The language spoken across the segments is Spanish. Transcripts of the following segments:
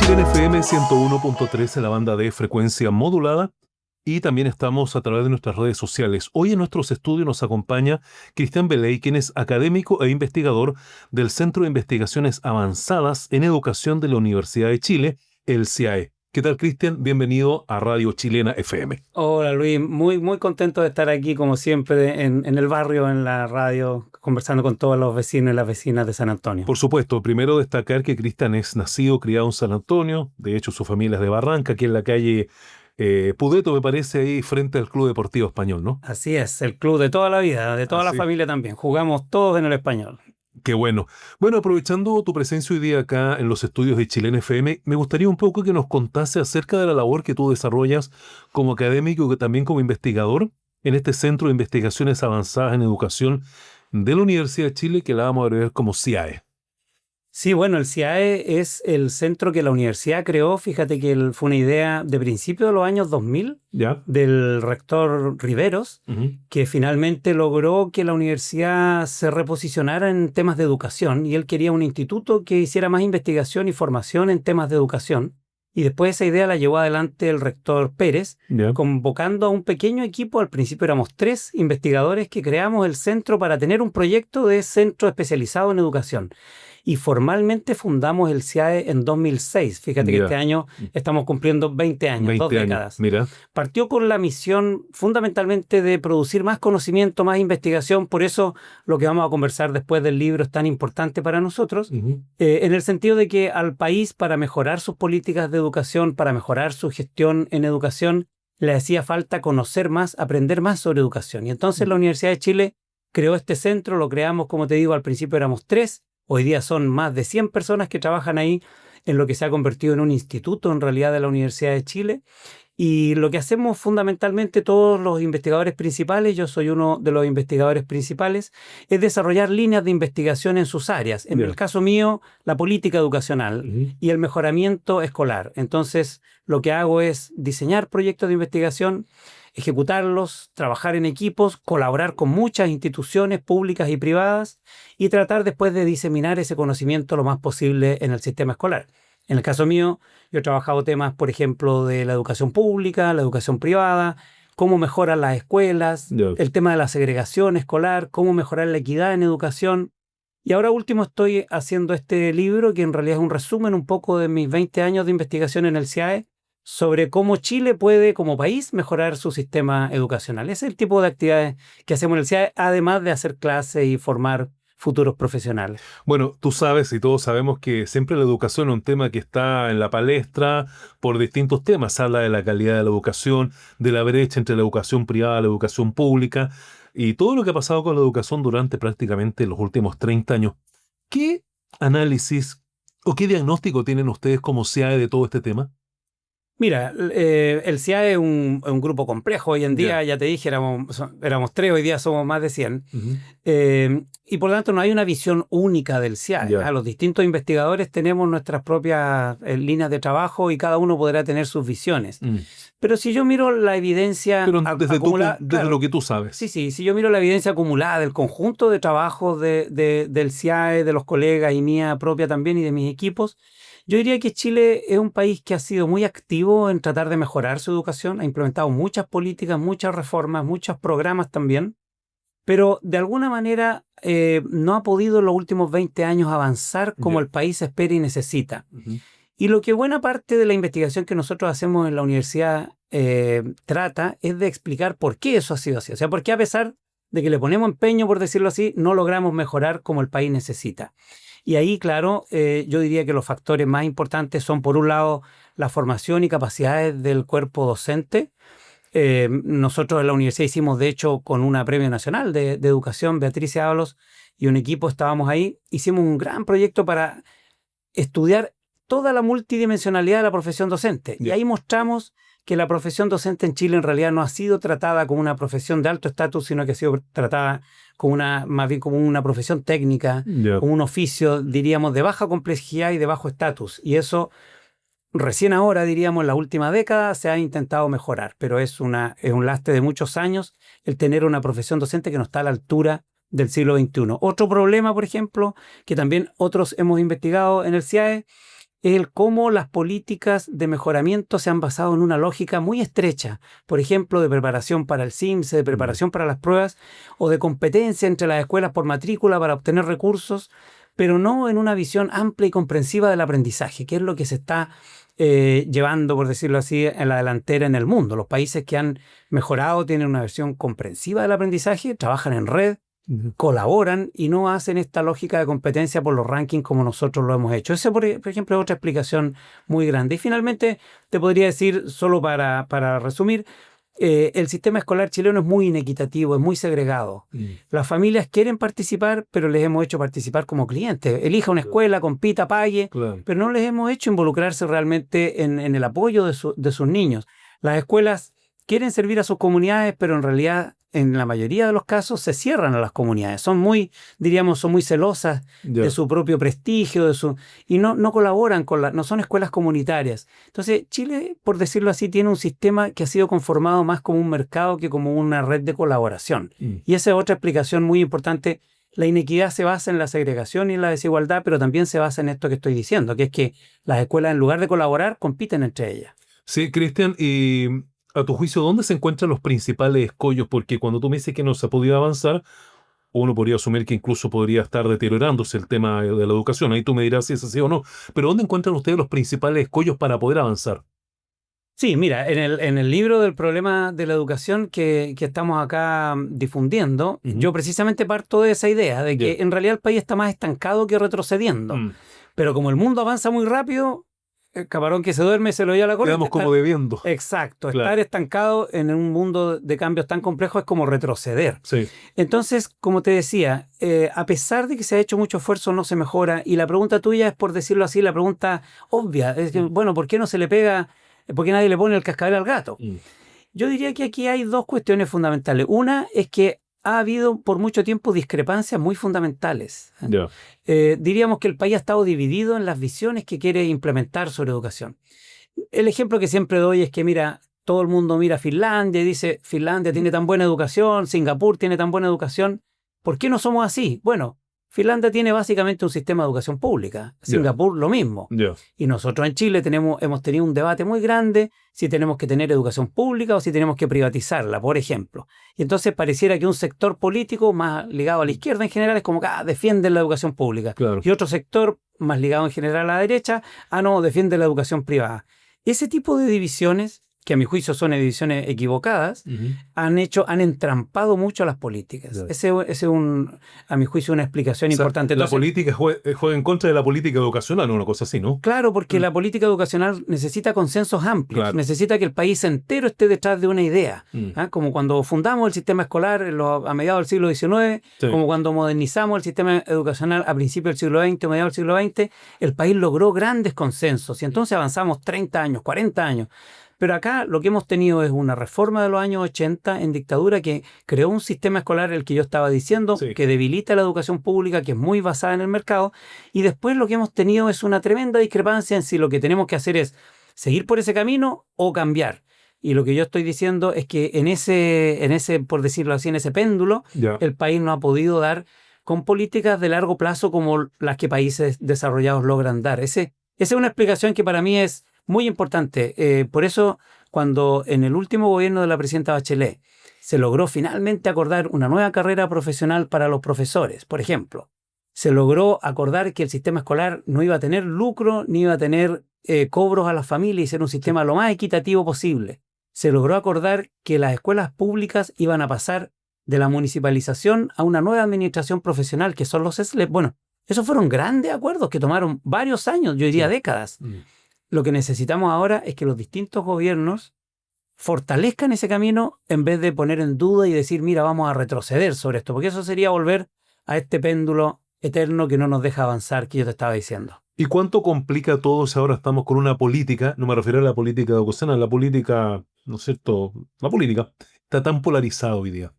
Chilena FM 101.3 en la banda de frecuencia modulada y también estamos a través de nuestras redes sociales. Hoy en nuestros estudios nos acompaña Cristian Beley, quien es académico e investigador del Centro de Investigaciones Avanzadas en Educación de la Universidad de Chile, el CIAE. ¿Qué tal, Cristian? Bienvenido a Radio Chilena FM. Hola, Luis. Muy contento de estar aquí, como siempre, en el barrio, en la radio, conversando con todos los vecinos y las vecinas de San Antonio. Por supuesto, primero destacar que Cristian es nacido, criado en San Antonio. De hecho, su familia es de Barranca, aquí en la calle Pudeto, me parece, ahí frente al Club Deportivo Español, ¿no? Así es, el club de toda la vida, de toda la familia también. Jugamos todos en el Español. Qué bueno. Bueno, aprovechando tu presencia hoy día acá en los estudios de Chilena FM, me gustaría un poco que nos contase acerca de la labor que tú desarrollas como académico y también como investigador en este Centro de Investigaciones Avanzadas en Educación de la Universidad de Chile, que la vamos a abreviar como CIAE. Sí, bueno, el CIAE es el centro que la universidad creó. Fíjate que fue una idea de principios de los años 2000 ¿Ya? del rector Riveros, que finalmente logró que la universidad se reposicionara en temas de educación, y él quería un instituto que hiciera más investigación y formación en temas de educación. Y después esa idea la llevó adelante el rector Pérez, ¿Ya? convocando a un pequeño equipo. Al principio éramos 3 investigadores que creamos el centro para tener un proyecto de centro especializado en educación. Y formalmente fundamos el CIAE en 2006. Fíjate que este año estamos cumpliendo 20 años, 2 décadas. Mira. Partió con la misión fundamentalmente de producir más conocimiento, más investigación. Por eso lo que vamos a conversar después del libro es tan importante para nosotros, en el sentido de que al país, para mejorar sus políticas de educación, para mejorar su gestión en educación, le hacía falta conocer más, aprender más sobre educación. Y entonces la Universidad de Chile creó este centro. Lo creamos, como te digo, al principio éramos 3. Hoy día son más de 100 personas que trabajan ahí, en lo que se ha convertido en un instituto en realidad de la Universidad de Chile. Y lo que hacemos fundamentalmente todos los investigadores principales, yo soy uno de los investigadores principales, es desarrollar líneas de investigación en sus áreas. En el caso mío, la política educacional y el mejoramiento escolar. Entonces, lo que hago es diseñar proyectos de investigación, ejecutarlos, trabajar en equipos, colaborar con muchas instituciones públicas y privadas y tratar después de diseminar ese conocimiento lo más posible en el sistema escolar. En el caso mío, yo he trabajado temas, por ejemplo, de la educación pública, la educación privada, cómo mejoran las escuelas, el tema de la segregación escolar, cómo mejorar la equidad en educación. Y ahora último estoy haciendo este libro, que en realidad es un resumen un poco de mis 20 años de investigación en el CIAE, sobre cómo Chile puede, como país, mejorar su sistema educacional. Ese es el tipo de actividades que hacemos en el CIAE, además de hacer clases y formar futuros profesionales. Bueno, tú sabes y todos sabemos que siempre la educación es un tema que está en la palestra por distintos temas. Se habla de la calidad de la educación, de la brecha entre la educación privada y la educación pública y todo lo que ha pasado con la educación durante prácticamente los últimos 30 años. ¿Qué análisis o qué diagnóstico tienen ustedes como CIAE de todo este tema? Mira, el CIAE es un grupo complejo. Hoy en día, ya te dije, éramos 3, hoy día somos más de 100. Y por lo tanto no hay una visión única del CIAE. Los distintos investigadores tenemos nuestras propias líneas de trabajo y cada uno podrá tener sus visiones. Pero si yo miro la evidencia acumulada... Desde lo que tú sabes. Sí, si yo miro la evidencia acumulada del conjunto de trabajos del CIAE, de los colegas y mía propia también y de mis equipos, yo diría que Chile es un país que ha sido muy activo en tratar de mejorar su educación, ha implementado muchas políticas, muchas reformas, muchos programas también, pero de alguna manera no ha podido en los últimos 20 años avanzar como el país espera y necesita. Y lo que buena parte de la investigación que nosotros hacemos en la universidad trata es de explicar por qué eso ha sido así. O sea, por qué a pesar de que le ponemos empeño, por decirlo así, no logramos mejorar como el país necesita. Y ahí, claro, yo diría que los factores más importantes son, por un lado, la formación y capacidades del cuerpo docente. Nosotros en la universidad hicimos, de hecho, con una premio nacional de educación, Beatriz Ábalos y un equipo estábamos ahí, hicimos un gran proyecto para estudiar toda la multidimensionalidad de la profesión docente. Y ahí mostramos que la profesión docente en Chile en realidad no ha sido tratada como una profesión de alto estatus, sino que ha sido tratada como más bien como una profesión técnica, como un oficio, diríamos, de baja complejidad y de bajo estatus. Y eso recién ahora, diríamos, en la última década se ha intentado mejorar, pero es un lastre de muchos años el tener una profesión docente que no está a la altura del siglo XXI. Otro problema, por ejemplo, que también otros hemos investigado en el CIAE, es el cómo las políticas de mejoramiento se han basado en una lógica muy estrecha, por ejemplo, de preparación para el CIMSE, de preparación para las pruebas, o de competencia entre las escuelas por matrícula para obtener recursos, pero no en una visión amplia y comprensiva del aprendizaje, que es lo que se está llevando, por decirlo así, en la delantera en el mundo. Los países que han mejorado tienen una versión comprensiva del aprendizaje, trabajan en red, colaboran y no hacen esta lógica de competencia por los rankings como nosotros lo hemos hecho. Esa, por ejemplo, es otra explicación muy grande. Y finalmente, te podría decir, solo para resumir, el sistema escolar chileno es muy inequitativo, es muy segregado. Las familias quieren participar, pero les hemos hecho participar como clientes. Elija una escuela, compita, pague, pero no les hemos hecho involucrarse realmente en el apoyo de sus niños. Las escuelas quieren servir a sus comunidades, pero en realidad, en la mayoría de los casos, se cierran a las comunidades. Son muy, diríamos, son muy celosas de su propio prestigio, y no colaboran no son escuelas comunitarias. Entonces, Chile, por decirlo así, tiene un sistema que ha sido conformado más como un mercado que como una red de colaboración. Y esa es otra explicación muy importante. La inequidad se basa en la segregación y en la desigualdad, pero también se basa en esto que estoy diciendo, que es que las escuelas, en lugar de colaborar, compiten entre ellas. Sí, Cristian, y a tu juicio, ¿dónde se encuentran los principales escollos? Porque cuando tú me dices que no se ha podido avanzar, uno podría asumir que incluso podría estar deteriorándose el tema de la educación. Ahí tú me dirás si es así o no. Pero ¿dónde encuentran ustedes los principales escollos para poder avanzar? Sí, mira, en el libro del problema de la educación que estamos acá difundiendo, yo precisamente parto de esa idea, de que en realidad el país está más estancado que retrocediendo. Pero como el mundo avanza muy rápido, el camarón que se duerme se lo lleva a la corriente. Quedamos como debiendo. Exacto. Claro. Estar estancado en un mundo de cambios tan complejos es como retroceder. Sí. Entonces, como te decía, a pesar de que se ha hecho mucho esfuerzo, no se mejora. Y la pregunta tuya es, por decirlo así, la pregunta obvia. Es que, bueno, ¿por qué no se le pega? ¿Por qué nadie le pone el cascabel al gato? Yo diría que aquí hay dos cuestiones fundamentales. Una es que ha habido por mucho tiempo discrepancias muy fundamentales. Diríamos que el país ha estado dividido en las visiones que quiere implementar sobre educación. El ejemplo que siempre doy es que, mira, todo el mundo mira a Finlandia y dice, Finlandia tiene tan buena educación, Singapur tiene tan buena educación, ¿por qué no somos así? Bueno, Finlandia tiene básicamente un sistema de educación pública, Singapur lo mismo. Y nosotros en Chile hemos tenido un debate muy grande si tenemos que tener educación pública o si tenemos que privatizarla, por ejemplo. Y entonces pareciera que un sector político más ligado a la izquierda en general es como que defiende la educación pública. Claro. Y otro sector más ligado en general a la derecha, no, defiende la educación privada. Ese tipo de divisiones, que a mi juicio son divisiones equivocadas, han entrampado mucho a las políticas. Ese es a mi juicio, una explicación importante. Entonces, la política juega en contra de la política educacional, una cosa así, ¿no? Claro, porque la política educacional necesita consensos amplios, necesita que el país entero esté detrás de una idea. Como cuando fundamos el sistema escolar a mediados del siglo XIX, como cuando modernizamos el sistema educacional a principios del siglo XX, a mediados del siglo XX, el país logró grandes consensos y entonces avanzamos 30 años, 40 años. Pero acá lo que hemos tenido es una reforma de los años 80 en dictadura que creó un sistema escolar, el que yo estaba diciendo, que debilita la educación pública, que es muy basada en el mercado. Y después lo que hemos tenido es una tremenda discrepancia en si lo que tenemos que hacer es seguir por ese camino o cambiar. Y lo que yo estoy diciendo es que en ese, por decirlo así, en ese péndulo, el país no ha podido dar con políticas de largo plazo como las que países desarrollados logran dar. Esa es una explicación que para mí es muy importante. Por eso, cuando en el último gobierno de la presidenta Bachelet se logró finalmente acordar una nueva carrera profesional para los profesores, por ejemplo, se logró acordar que el sistema escolar no iba a tener lucro ni iba a tener cobros a las familias y ser un sistema lo más equitativo posible. Se logró acordar que las escuelas públicas iban a pasar de la municipalización a una nueva administración profesional, que son los SLEP. Bueno, esos fueron grandes acuerdos que tomaron varios años, yo diría décadas. Lo que necesitamos ahora es que los distintos gobiernos fortalezcan ese camino en vez de poner en duda y decir, mira, vamos a retroceder sobre esto, porque eso sería volver a este péndulo eterno que no nos deja avanzar, que yo te estaba diciendo. ¿Y cuánto complica todo si ahora estamos con una política, no me refiero a la política educacional, la política, ¿no es cierto? La política está tan polarizada hoy día.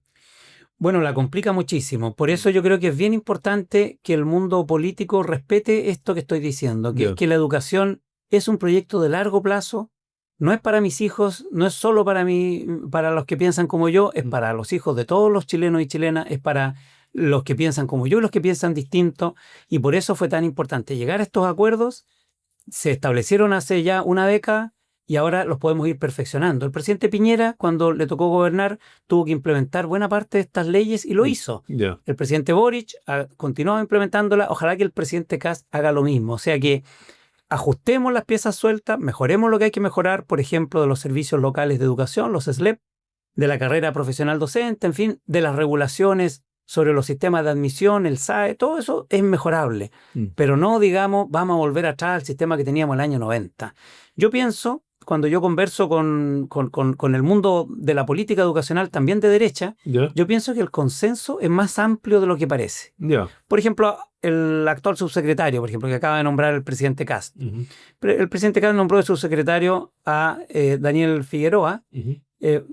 Bueno, la complica muchísimo. Por eso yo creo que es bien importante que el mundo político respete esto que estoy diciendo, que es que la educación es un proyecto de largo plazo, no es para mis hijos, no es solo para mí, para los que piensan como yo, es para los hijos de todos los chilenos y chilenas, es para los que piensan como yo y los que piensan distinto, y por eso fue tan importante llegar a estos acuerdos se establecieron hace ya una década y ahora los podemos ir perfeccionando. El presidente Piñera, cuando le tocó gobernar, tuvo que implementar buena parte de estas leyes y lo hizo. Ya. El presidente Boric continuó implementándola. Ojalá que el presidente Kast haga lo mismo. O sea que ajustemos las piezas sueltas, mejoremos lo que hay que mejorar, por ejemplo, de los servicios locales de educación, los SLEP, de la carrera profesional docente, en fin, de las regulaciones sobre los sistemas de admisión, el SAE, todo eso es mejorable. Pero no, digamos, vamos a volver atrás al sistema que teníamos en el año 90. Yo pienso, cuando yo converso con el mundo de la política educacional, también de derecha, Ya. yo pienso que el consenso es más amplio de lo que parece. Ya. Por ejemplo, el actual subsecretario, por ejemplo, que acaba de nombrar el presidente Kast. El presidente Kast nombró de subsecretario a Daniel Figueroa.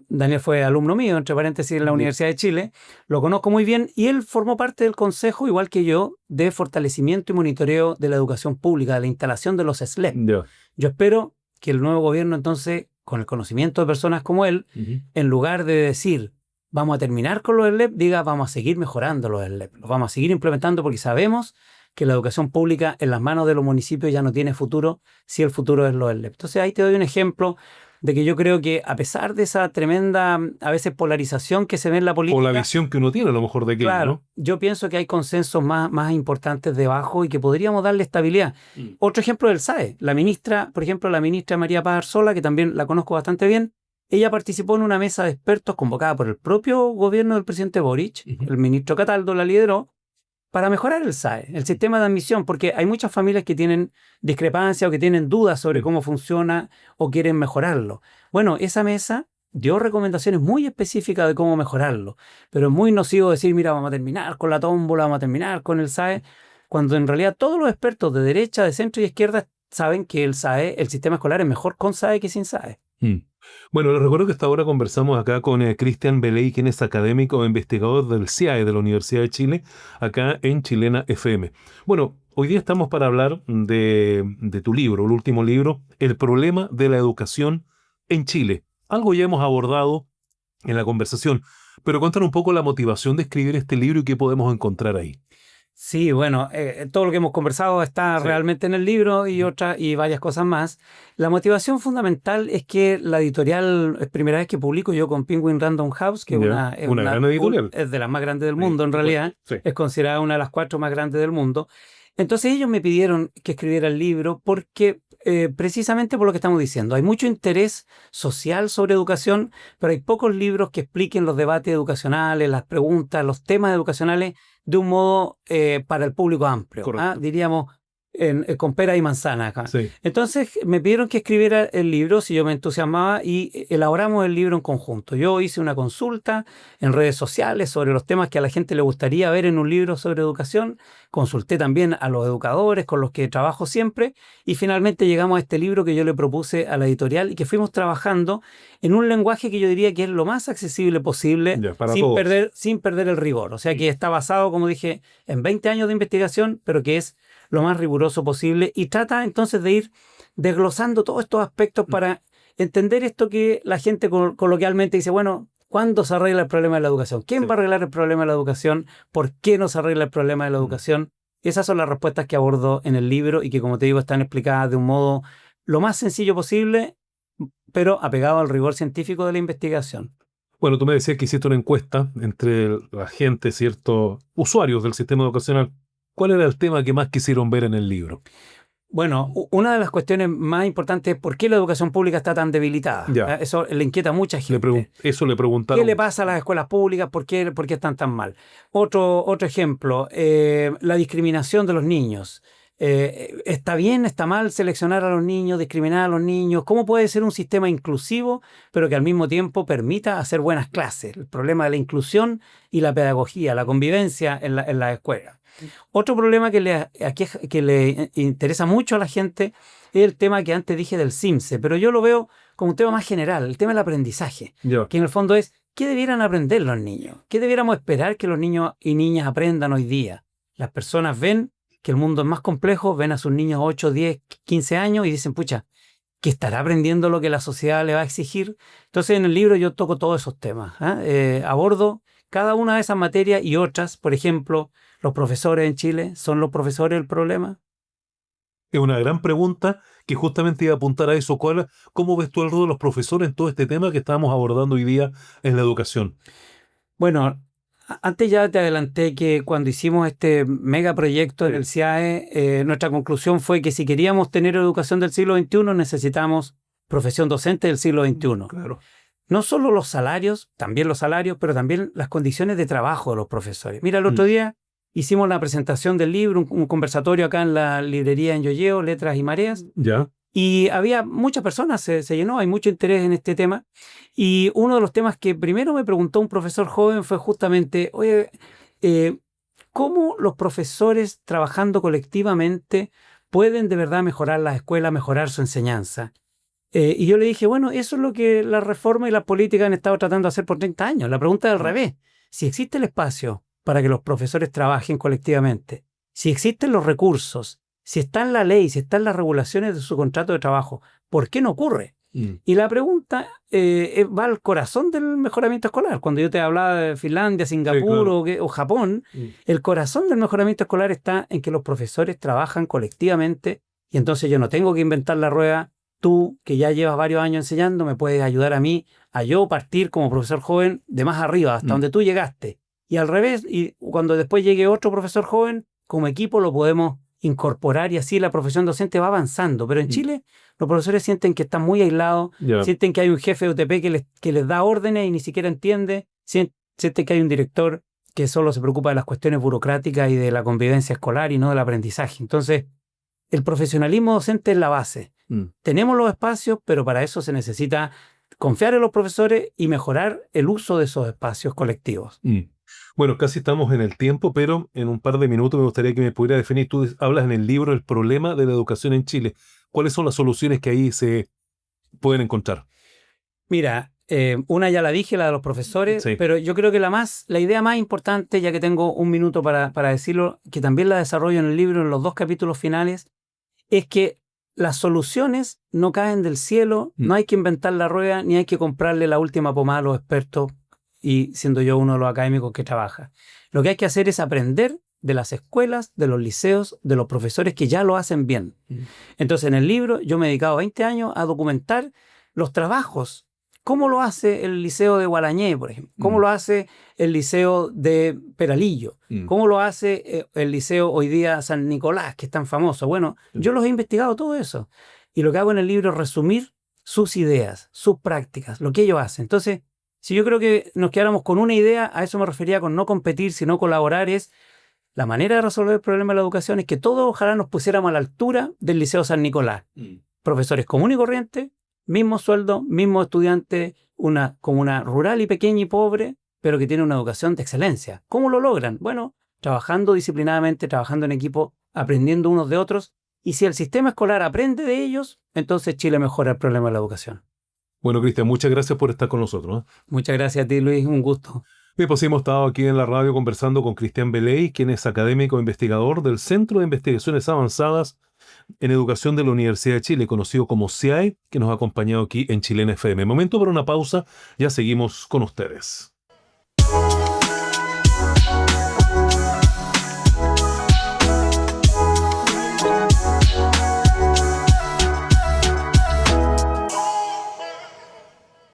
Daniel fue alumno mío, entre paréntesis, en la Universidad de Chile. Lo conozco muy bien y él formó parte del consejo, igual que yo, de fortalecimiento y monitoreo de la educación pública, de la instalación de los SLEP. Ya. Yo espero que el nuevo gobierno, entonces, con el conocimiento de personas como él, en lugar de decir vamos a terminar con los SLEP, diga vamos a seguir mejorando los SLEP, los vamos a seguir implementando porque sabemos que la educación pública en las manos de los municipios ya no tiene futuro si el futuro es los SLEP. Entonces ahí te doy un ejemplo de que yo creo que a pesar de esa tremenda, a veces, polarización que se ve en la política... O la visión que uno tiene a lo mejor de aquello, Claro, ¿no? yo pienso que hay consensos más importantes debajo y que podríamos darle estabilidad. Otro ejemplo del SAE. La ministra, por ejemplo, la ministra María Paz Arzola, que también la conozco bastante bien, ella participó en una mesa de expertos convocada por el propio gobierno del presidente Boric, el ministro Cataldo la lideró, para mejorar el SAE, el sistema de admisión, porque hay muchas familias que tienen discrepancias o que tienen dudas sobre cómo funciona o quieren mejorarlo. Bueno, esa mesa dio recomendaciones muy específicas de cómo mejorarlo, pero es muy nocivo decir, mira, vamos a terminar con la tómbola, vamos a terminar con el SAE, cuando en realidad todos los expertos de derecha, de centro y izquierda saben que el SAE, el sistema escolar, es mejor con SAE que sin SAE. Bueno, les recuerdo que hasta ahora conversamos acá con Cristian Beley, quien es académico e investigador del CIAE de la Universidad de Chile, acá en Chilena FM. Bueno, hoy día estamos para hablar de tu libro, el último libro, El problema de la educación en Chile. Algo ya hemos abordado en la conversación, pero cuéntanos un poco la motivación de escribir este libro y qué podemos encontrar ahí. Sí, bueno, todo lo que hemos conversado está realmente en el libro y varias cosas más. La motivación fundamental es que la editorial, es primera vez que publico yo con Penguin Random House, que es una gran editorial. Es de las más grandes del mundo en realidad, es considerada una de las 4 más grandes del mundo. Entonces ellos me pidieron que escribiera el libro porque precisamente por lo que estamos diciendo, hay mucho interés social sobre educación, pero hay pocos libros que expliquen los debates educacionales, las preguntas, los temas educacionales de un modo para el público amplio, diríamos con pera y manzana acá. Sí. Entonces me pidieron que escribiera el libro si yo me entusiasmaba y elaboramos el libro en conjunto. Yo hice una consulta en redes sociales sobre los temas que a la gente le gustaría ver en un libro sobre educación. Consulté también a los educadores con los que trabajo siempre y finalmente llegamos a este libro que yo le propuse a la editorial y que fuimos trabajando en un lenguaje que yo diría que es lo más accesible posible sin perder el rigor. O sea que está basado, como dije, en 20 años de investigación, pero que es lo más riguroso posible y trata entonces de ir desglosando todos estos aspectos para entender esto que la gente coloquialmente dice, bueno, ¿cuándo se arregla el problema de la educación? ¿Quién va a arreglar el problema de la educación? ¿Por qué no se arregla el problema de la educación? Esas son las respuestas que abordo en el libro y que, como te digo, están explicadas de un modo lo más sencillo posible, pero apegado al rigor científico de la investigación. Bueno, tú me decías que hiciste una encuesta entre la gente, ciertos usuarios del sistema educacional. ¿Cuál era el tema que más quisieron ver en el libro? Bueno, una de las cuestiones más importantes es por qué la educación pública está tan debilitada. Ya. Eso le inquieta a mucha gente. Eso le preguntaron. ¿Qué le pasa a las escuelas públicas? ¿Por qué están tan mal? Otro ejemplo, la discriminación de los niños. ¿Está bien, está mal seleccionar a los niños, discriminar a los niños? ¿Cómo puede ser un sistema inclusivo, pero que al mismo tiempo permita hacer buenas clases? El problema de la inclusión y la pedagogía, la convivencia en la escuela. Otro problema que le interesa mucho a la gente es el tema que antes dije del CIMSE, pero yo lo veo como un tema más general, el tema del aprendizaje, que en el fondo es ¿qué debieran aprender los niños? ¿Qué debiéramos esperar que los niños y niñas aprendan hoy día? Las personas ven que el mundo es más complejo, ven a sus niños 8, 10, 15 años y dicen, pucha, ¿que estará aprendiendo lo que la sociedad le va a exigir? Entonces en el libro yo toco todos esos temas, abordo cada una de esas materias y otras. Por ejemplo, los profesores en Chile, ¿son los profesores el problema? Es una gran pregunta que justamente iba a apuntar a eso. ¿Cómo ves tú el rol de los profesores en todo este tema que estamos abordando hoy día en la educación? Bueno, antes ya te adelanté que cuando hicimos este megaproyecto en el CIAE, nuestra conclusión fue que si queríamos tener educación del siglo XXI, necesitamos profesión docente del siglo XXI. Claro. No solo los salarios, también los salarios, pero también las condiciones de trabajo de los profesores. Mira, el otro día hicimos la presentación del libro, un conversatorio acá en la librería en Yoyeo, Letras y Mareas, Ya. y había muchas personas, se llenó, hay mucho interés en este tema. Y uno de los temas que primero me preguntó un profesor joven fue justamente, oye, ¿cómo los profesores trabajando colectivamente pueden de verdad mejorar la escuela, mejorar su enseñanza? Y yo le dije, bueno, eso es lo que la reforma y la política han estado tratando de hacer por 30 años. La pregunta es al revés. Si existe el espacio para que los profesores trabajen colectivamente, si existen los recursos, si está en la ley, si están las regulaciones de su contrato de trabajo, ¿por qué no ocurre? Y la pregunta va al corazón del mejoramiento escolar. Cuando yo te hablaba de Finlandia, Singapur, Sí, claro. o Japón, el corazón del mejoramiento escolar está en que los profesores trabajan colectivamente y entonces yo no tengo que inventar la rueda. Tú, que ya llevas varios años enseñando, me puedes ayudar a mí a yo partir como profesor joven de más arriba, hasta donde tú llegaste. Y al revés, y cuando después llegue otro profesor joven, como equipo lo podemos incorporar y así la profesión docente va avanzando. Pero en Chile los profesores sienten que están muy aislados, sienten que hay un jefe de UTP que les da órdenes y ni siquiera entiende, sienten que hay un director que solo se preocupa de las cuestiones burocráticas y de la convivencia escolar y no del aprendizaje. Entonces, el profesionalismo docente es la base. Tenemos los espacios, pero para eso se necesita confiar en los profesores y mejorar el uso de esos espacios colectivos. Bueno, casi estamos en el tiempo, pero en un par de minutos me gustaría que me pudiera definir. Tú hablas en el libro el problema de la educación en Chile. ¿Cuáles son las soluciones que ahí se pueden encontrar? Mira, una ya la dije, la de los profesores, Sí. pero yo creo que la idea más importante, ya que tengo un minuto para decirlo, que también la desarrollo en el libro en los 2 capítulos finales, es que las soluciones no caen del cielo, no hay que inventar la rueda, ni hay que comprarle la última pomada a los expertos, y siendo yo uno de los académicos que trabaja. Lo que hay que hacer es aprender de las escuelas, de los liceos, de los profesores que ya lo hacen bien. Entonces, en el libro yo me he dedicado 20 años a documentar los trabajos. ¿Cómo lo hace el liceo de Gualañé, por ejemplo? ¿Cómo lo hace el liceo de Peralillo? ¿Cómo lo hace el liceo hoy día San Nicolás, que es tan famoso? Bueno, yo los he investigado todo eso. Y lo que hago en el libro es resumir sus ideas, sus prácticas, lo que ellos hacen. Entonces, si yo creo que nos quedáramos con una idea, a eso me refería con no competir, sino colaborar, es la manera de resolver el problema de la educación es que todos ojalá nos pusiéramos a la altura del liceo San Nicolás. Profesores comunes y corrientes, mismo sueldo, mismo estudiante, una comuna rural y pequeña y pobre, pero que tiene una educación de excelencia. ¿Cómo lo logran? Bueno, trabajando disciplinadamente, trabajando en equipo, aprendiendo unos de otros. Y si el sistema escolar aprende de ellos, entonces Chile mejora el problema de la educación. Bueno, Cristian, muchas gracias por estar con nosotros. Muchas gracias a ti, Luis. Un gusto. Bien, pues hemos estado aquí en la radio conversando con Cristian Beley, quien es académico e investigador del Centro de Investigaciones Avanzadas en Educación de la Universidad de Chile, conocido como CIAE, que nos ha acompañado aquí en Chilena FM. Momento para una pausa, ya seguimos con ustedes.